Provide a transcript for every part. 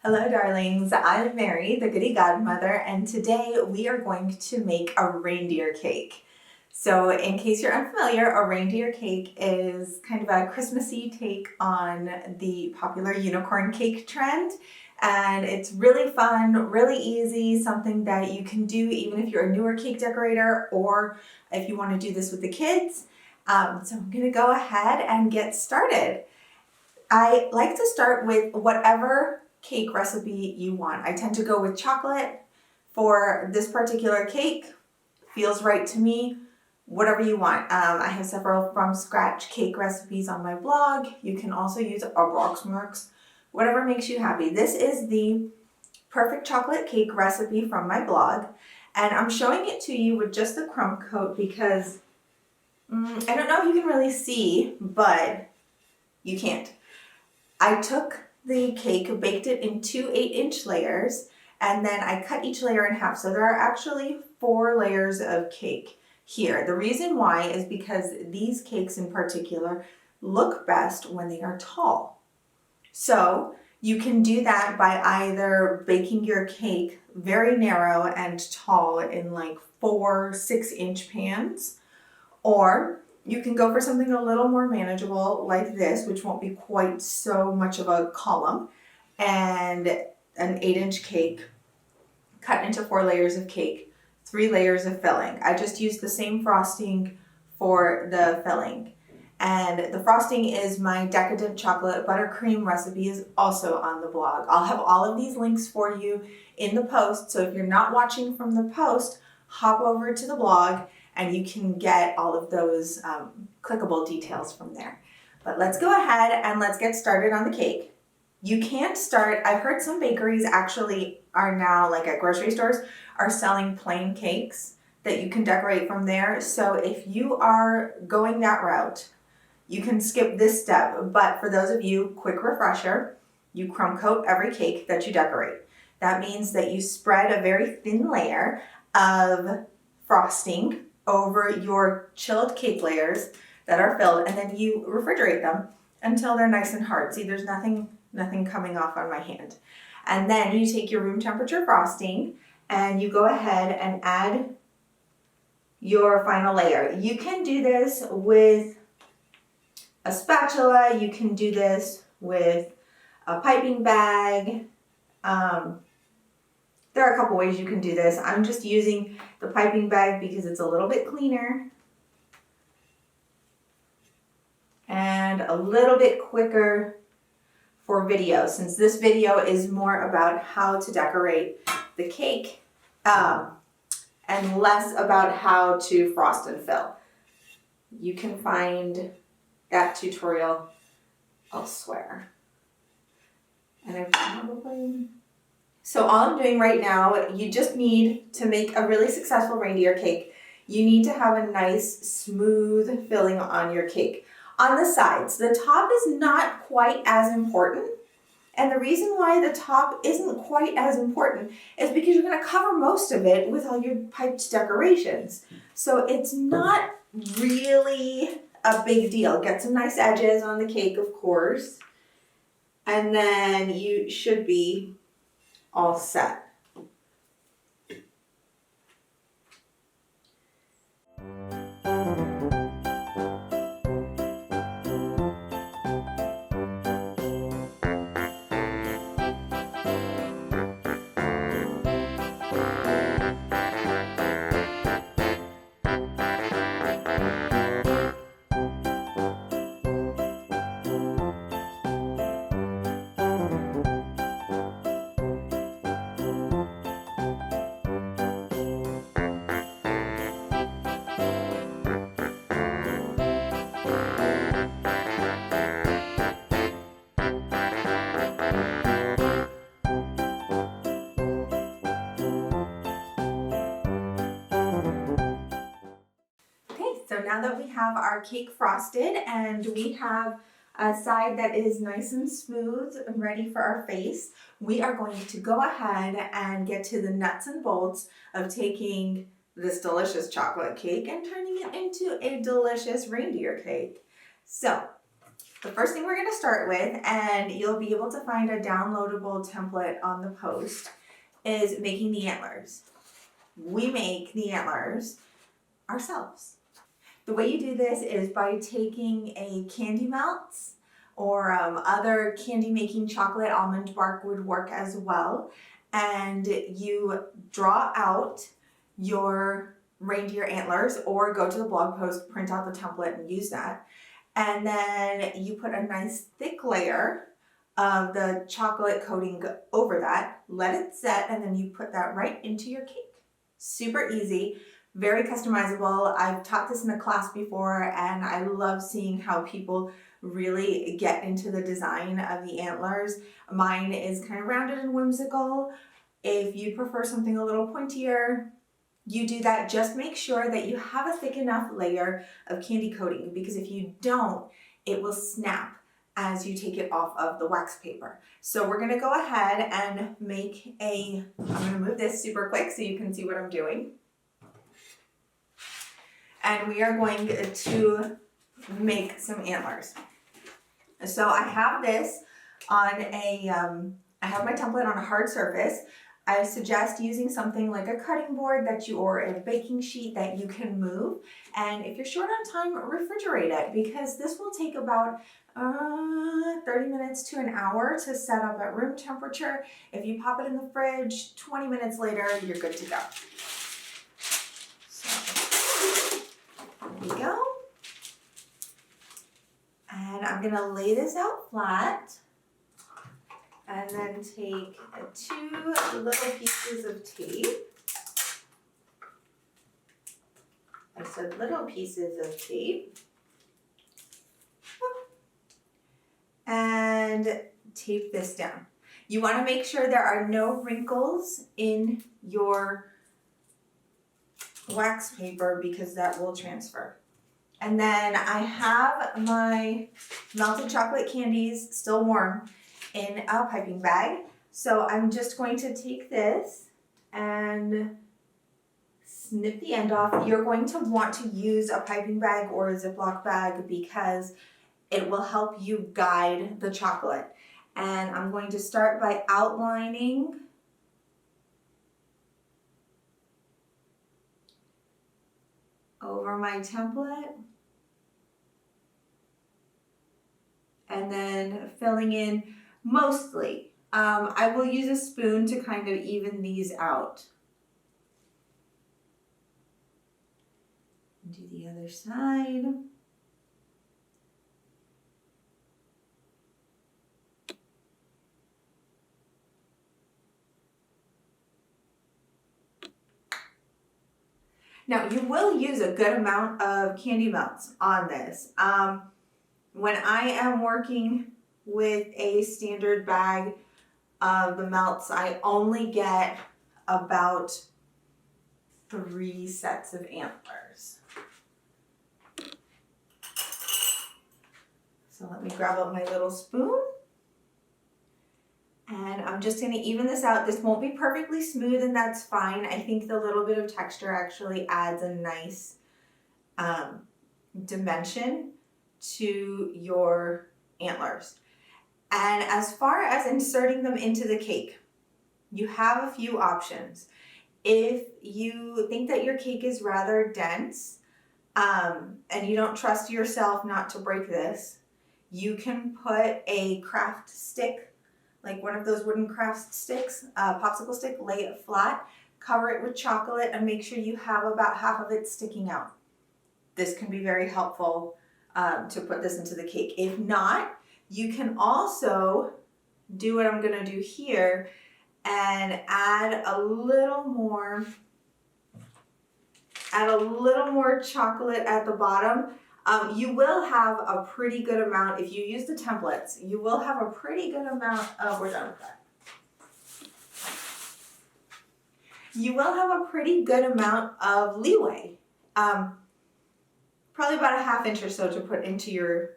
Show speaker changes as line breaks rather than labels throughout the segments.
Hello darlings, I'm Mary, the goody godmother, and today we are going to make a reindeer cake. So in case you're unfamiliar, a reindeer cake is kind of a Christmassy take on the popular unicorn cake trend. And it's really fun, really easy, something that you can do even if you're a newer cake decorator or if you want to do this with the kids. So I'm going to go ahead and get started. I like to start with whatever cake recipe you want. I tend to go with chocolate for this particular cake. Feels right to me. Whatever you want. I have several from scratch cake recipes on my blog. You can also use a box mix, whatever makes you happy. This is the perfect chocolate cake recipe from my blog, and I'm showing it to you with just the crumb coat because I don't know if you can really see, but you can't. I took the cake, baked it in two 8-inch layers, and then I cut each layer in half. So there are actually 4 layers of cake here. The reason why is because these cakes in particular look best when they are tall. So you can do that by either baking your cake very narrow and tall in like 4 6-inch pans, or you can go for something a little more manageable like this, which won't be quite so much of a column, and an 8-inch cake cut into 4 layers of cake, 3 layers of filling. I just used the same frosting for the filling. And the frosting is my decadent chocolate buttercream recipe, is also on the blog. I'll have all of these links for you in the post. So if you're not watching from the post, hop over to the blog and you can get all of those clickable details from there. But let's go ahead and let's get started on the cake. You can't start, I've heard some bakeries actually are now, like at grocery stores, are selling plain cakes that you can decorate from there. So if you are going that route, you can skip this step. But for those of you, quick refresher, you crumb coat every cake that you decorate. That means that you spread a very thin layer of frosting over your chilled cake layers that are filled, and then you refrigerate them until they're nice and hard. See, there's nothing coming off on my hand. And then you take your room temperature frosting and you go ahead and add your final layer. You can do this with a spatula, you can do this with a piping bag. There are a couple ways you can do this. I'm just using the piping bag because it's a little bit cleaner and a little bit quicker for video, since this video is more about how to decorate the cake and less about how to frost and fill. You can find that tutorial elsewhere. And so all I'm doing right now, you just need to make a really successful reindeer cake. You need to have a nice smooth filling on your cake. On the sides, the top is not quite as important. And the reason why the top isn't quite as important is because you're going to cover most of it with all your piped decorations. So it's not really a big deal. Get some nice edges on the cake, of course. And then you should be all set. So now that we have our cake frosted and we have a side that is nice and smooth and ready for our face, we are going to go ahead and get to the nuts and bolts of taking this delicious chocolate cake and turning it into a delicious reindeer cake. So The first thing we're going to start with, and you'll be able to find a downloadable template on the post, is making the antlers. We make the antlers ourselves. The way you do this is by taking a candy melts or other candy making chocolate. Almond bark would work as well. And you draw out your reindeer antlers, or go to the blog post, print out the template and use that. And then you put a nice thick layer of the chocolate coating over that, let it set, and then you put that right into your cake. Super easy, very customizable. I've taught this in a class before, and I love seeing how people really get into the design of the antlers. Mine is kind of rounded and whimsical. If you prefer something a little pointier, you do that. Just make sure that you have a thick enough layer of candy coating, because if you don't, it will snap as you take it off of the wax paper. So we're gonna go ahead and make I'm gonna move this super quick so you can see what I'm doing. And we are going to make some antlers. So I have this on I have my template on a hard surface. I suggest using something like a cutting board or a baking sheet that you can move. And if you're short on time, refrigerate it, because this will take about 30 minutes to an hour to set up at room temperature. If you pop it in the fridge, 20 minutes later, you're good to go. So, there we go. And I'm gonna lay this out flat. And then take 2 little pieces of tape. I said little pieces of tape. And tape this down. You want to make sure there are no wrinkles in your wax paper, because that will transfer. And then I have my melted chocolate candies still warm in a piping bag. So I'm just going to take this and snip the end off. You're going to want to use a piping bag or a Ziploc bag, because it will help you guide the chocolate. And I'm going to start by outlining over my template, and then filling in mostly. I will use a spoon to kind of even these out. Do the other side. Now, you will use a good amount of candy melts on this. When I am working with a standard bag of the melts, I only get about 3 sets of antlers. So let me grab up my little spoon. And I'm just going to even this out. This won't be perfectly smooth, and that's fine. I think the little bit of texture actually adds a nice dimension to your antlers. And as far as inserting them into the cake, you have a few options. If you think that your cake is rather dense and you don't trust yourself not to break this, you can put a craft stick, like one of those wooden craft sticks, a popsicle stick, lay it flat, cover it with chocolate, and make sure you have about half of it sticking out. This can be very helpful to put this into the cake. If not, you can also do what I'm gonna do here and add a little more chocolate at the bottom. You will have a pretty good amount, if you use the templates, you will have a pretty good amount of, we're done with that. You will have a pretty good amount of leeway. Probably about a ½ inch or so to put into your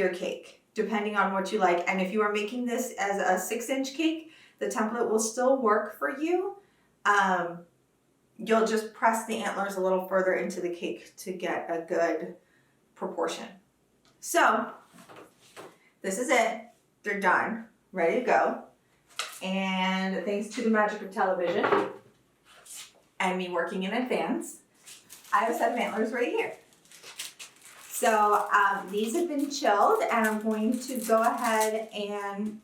cake, depending on what you like. And if you are making this as a 6-inch cake, the template will still work for you. You'll just press the antlers a little further into the cake to get a good proportion. So this is it. They're done, ready to go. And thanks to the magic of television and me working in advance, I have a set of antlers right here. So these have been chilled, and I'm going to go ahead and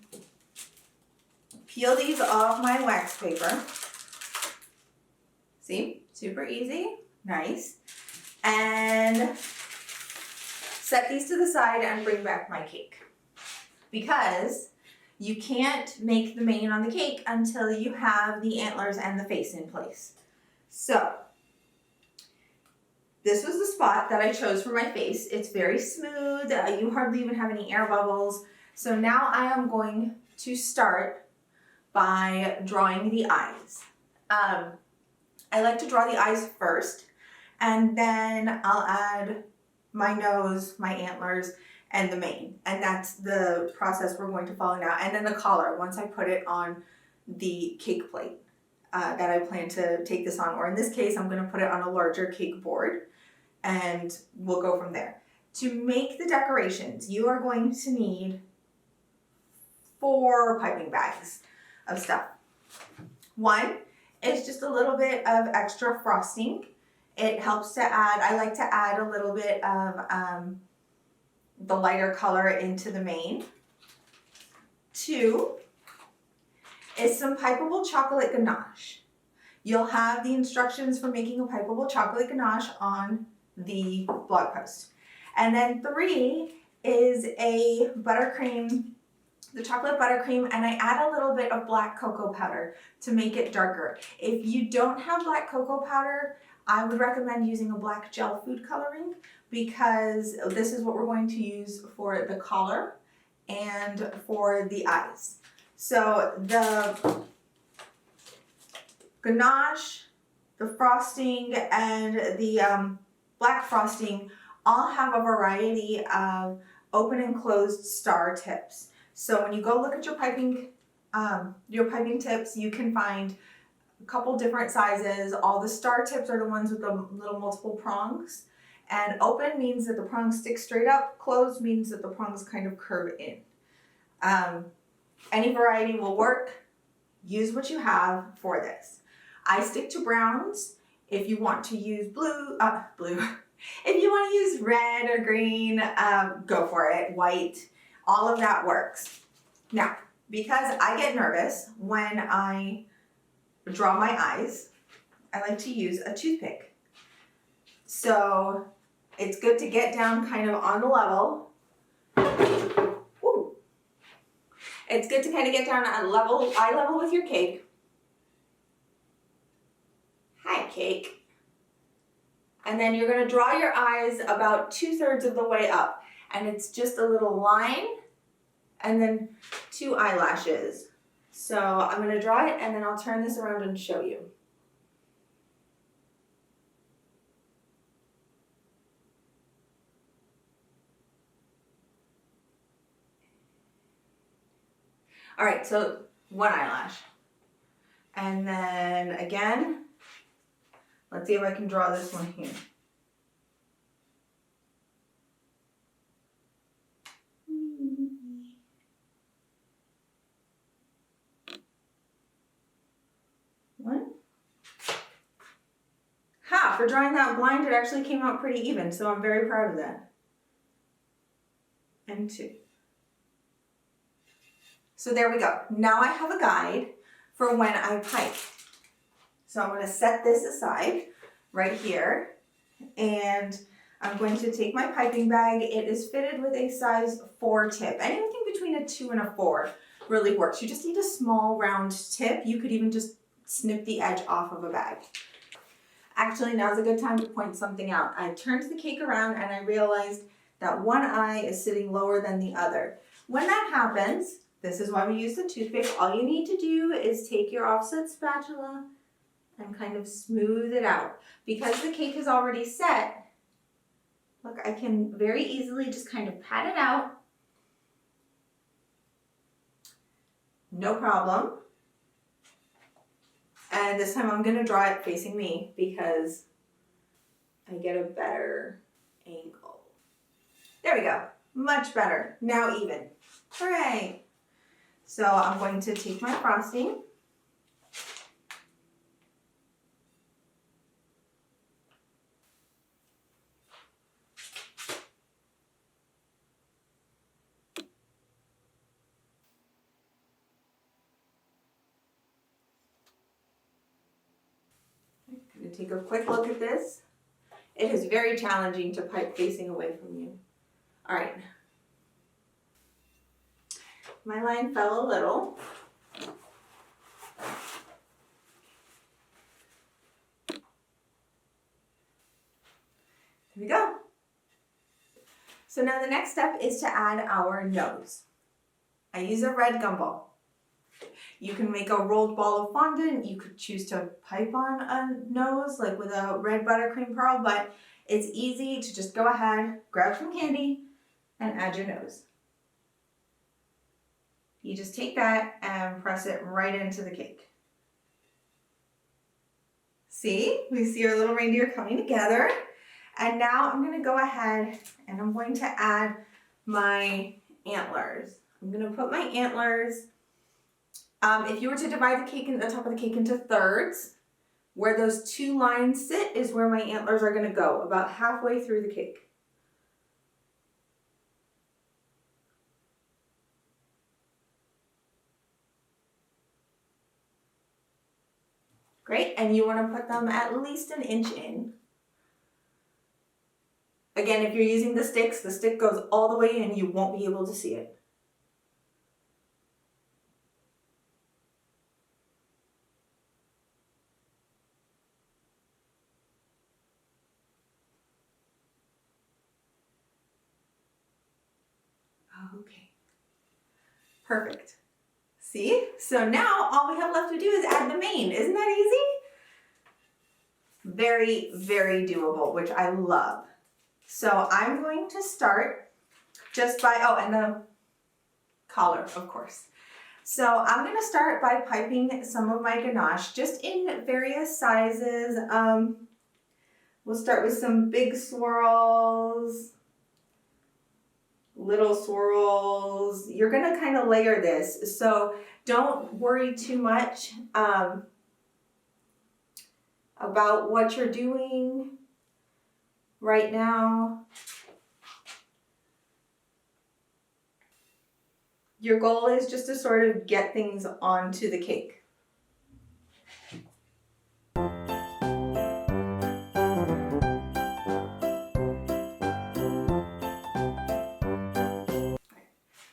peel these off my wax paper. See, super easy, nice. And set these to the side and bring back my cake. Because you can't make the mane on the cake until you have the antlers and the face in place. So, this was the spot that I chose for my face. It's very smooth, you hardly even have any air bubbles. So now I am going to start by drawing the eyes. I like to draw the eyes first, and then I'll add my nose, my antlers, and the mane. And that's the process we're going to follow now. And then the collar, once I put it on the cake plate that I plan to take this on. Or in this case, I'm gonna put it on a larger cake board, and we'll go from there. To make the decorations, you are going to need 4 piping bags of stuff. One is just a little bit of extra frosting. It helps to add, I like to add a little bit of the lighter color into the mane. 2 is some pipeable chocolate ganache. You'll have the instructions for making a pipeable chocolate ganache on the blog post. And then 3 is a buttercream, the chocolate buttercream, and I add a little bit of black cocoa powder to make it darker. If you don't have black cocoa powder, I would recommend using a black gel food coloring, because this is what we're going to use for the collar and for the eyes. So the ganache, the frosting, and the black frosting all have a variety of open and closed star tips. So when you go look at your piping tips, you can find a couple different sizes. All the star tips are the ones with the little multiple prongs. And open means that the prongs stick straight up. Closed means that the prongs kind of curve in. Any variety will work. Use what you have for this. I stick to browns. If you want to use blue. If you want to use red or green, go for it. White, all of that works. Now, because I get nervous when I draw my eyes, I like to use a toothpick. So it's good to get down kind of on the level. Woo. It's good to kind of get down at eye level with your cake. Hi, cake. And then you're going to draw your eyes about 2/3 of the way up. And it's just a little line and then 2 eyelashes. So I'm going to draw it, and then I'll turn this around and show you. All right, so 1 eyelash. And then again, let's see if I can draw this one here. One. Ha! For drawing that blind, it actually came out pretty even, so I'm very proud of that. And 2. So there we go. Now I have a guide for when I pipe. So I'm going to set this aside right here, and I'm going to take my piping bag. It is fitted with a size 4 tip. Anything between a 2 and a 4 really works. You just need a small round tip. You could even just snip the edge off of a bag. Actually, now's a good time to point something out. I turned the cake around and I realized that one eye is sitting lower than the other. When that happens, this is why we use the toothpick. All you need to do is take your offset spatula and kind of smooth it out. Because the cake is already set, look, I can very easily just kind of pat it out. No problem. And this time I'm going to draw it facing me because I get a better angle. There we go. Much better. Now even. Hooray! So I'm going to take my frosting. I'm going to take a quick look at this. It is very challenging to pipe facing away from you. All right. My line fell a little. Here we go. So now the next step is to add our nose. I use a red gumball. You can make a rolled ball of fondant. You could choose to pipe on a nose, like with a red buttercream pearl, but it's easy to just go ahead, grab some candy, and add your nose. You just take that and press it right into the cake. See, we see our little reindeer coming together. And now I'm gonna go ahead and I'm going to add my antlers. I'm gonna put my antlers, if you were to divide the cake in the top of the cake into thirds, where those two lines sit is where my antlers are gonna go, about halfway through the cake. Great, and you wanna put them at least an inch in. Again, if you're using the sticks, the stick goes all the way in, you won't be able to see it. Okay, perfect. See? So now all we have left to do is add the main. Isn't that easy? Very, very doable, which I love. So I'm going to start just by, oh, and the collar, of course. So I'm going to start by piping some of my ganache just in various sizes. We'll start with some big swirls, little swirls. You're going to kind of layer this, so don't worry too much about what you're doing right now. Your goal is just to sort of get things onto the cake.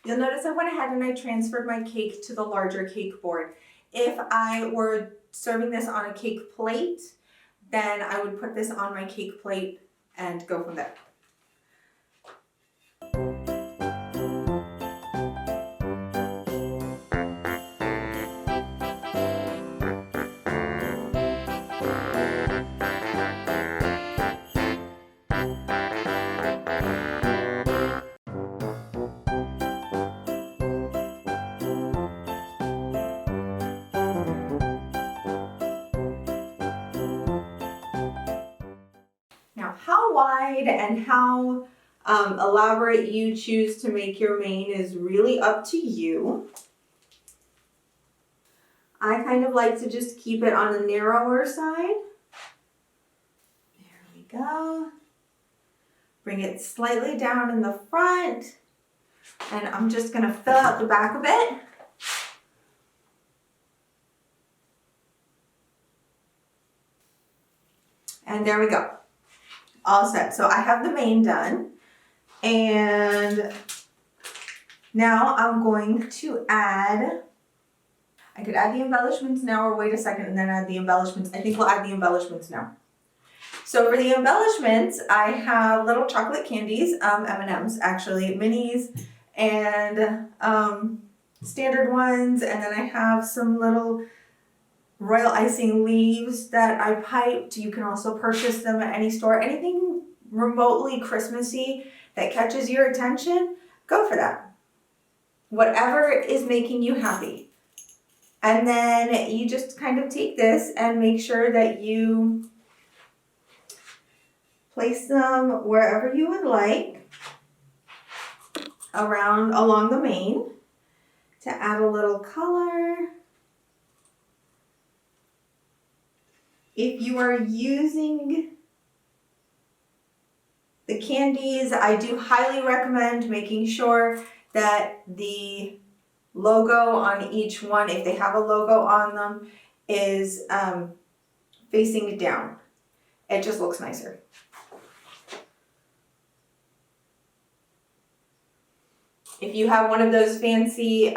You'll notice I went ahead and I transferred my cake to the larger cake board. If I were serving this on a cake plate, then I would put this on my cake plate and go from there. Now, how wide and how elaborate you choose to make your main is really up to you. I kind of like to just keep it on the narrower side. There we go. Bring it slightly down in the front. And I'm just going to fill out the back of it. And there we go. All set. So I have the main done. And now I'm going to add, I could add the embellishments now or wait a second and then add the embellishments. I think we'll add the embellishments now. So for the embellishments, I have little chocolate candies, M&Ms actually, minis and standard ones. And then I have some little royal icing leaves that I piped. You can also purchase them at any store. Anything remotely Christmassy that catches your attention, go for that. Whatever is making you happy. And then you just kind of take this and make sure that you place them wherever you would like. along the mane to add a little color. If you are using the candies, I do highly recommend making sure that the logo on each one, if they have a logo on them, is facing down. It just looks nicer. If you have one of those fancy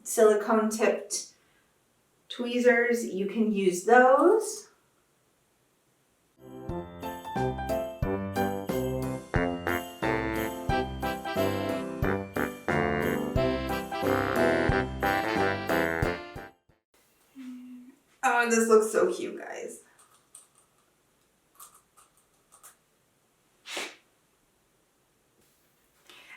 silicone tipped tweezers, you can use those. Oh, this looks so cute, guys.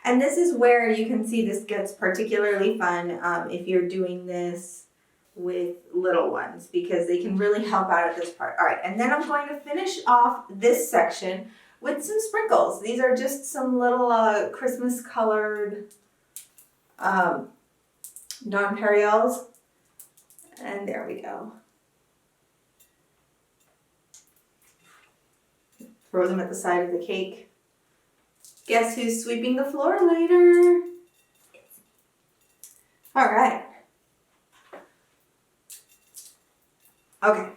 And this is where you can see this gets particularly fun if you're doing this with little ones, because they can really help out at this part. All right, and then I'm going to finish off this section with some sprinkles. These are just some little Christmas colored nonpareils. And there we go. Throw them at the side of the cake. Guess who's sweeping the floor later? All right. Okay.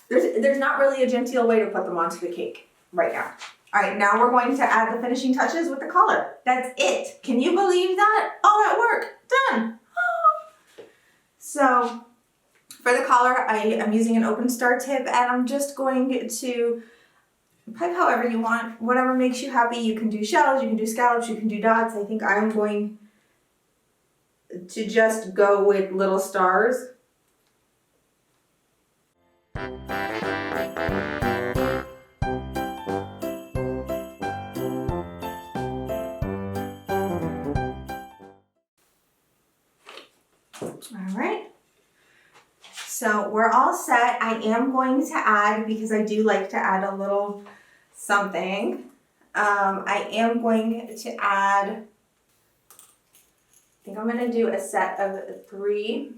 There's not really a genteel way to put them onto the cake right now. All right, now we're going to add the finishing touches with the color. That's it. Can you believe that? All that work, done. Oh. So for the collar, I am using an open star tip, and I'm just going to pipe however you want, whatever makes you happy. You can do shells, you can do scallops, you can do dots. I think I'm going to just go with little stars. All right. So we're all set. I am going to add, because I do like to add a little something, I am going to add, I think I'm going to do a set of 3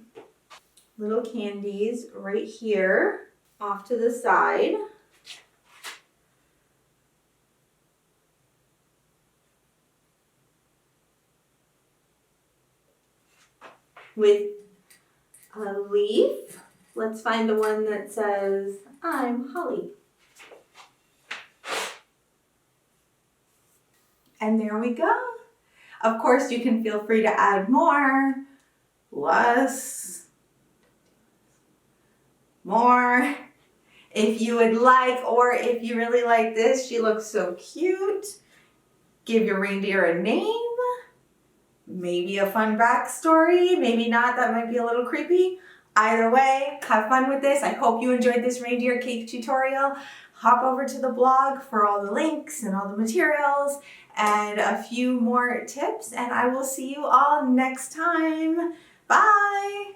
little candies right here off to the side. With a leaf. Let's find the one that says, I'm Holly. And there we go. Of course, you can feel free to add more, less, more, if you would like, or if you really like this, she looks so cute. Give your reindeer a name, maybe a fun backstory, maybe not, that might be a little creepy. Either way, have fun with this. I hope you enjoyed this reindeer cake tutorial. Hop over to the blog for all the links and all the materials and a few more tips, and I will see you all next time. Bye!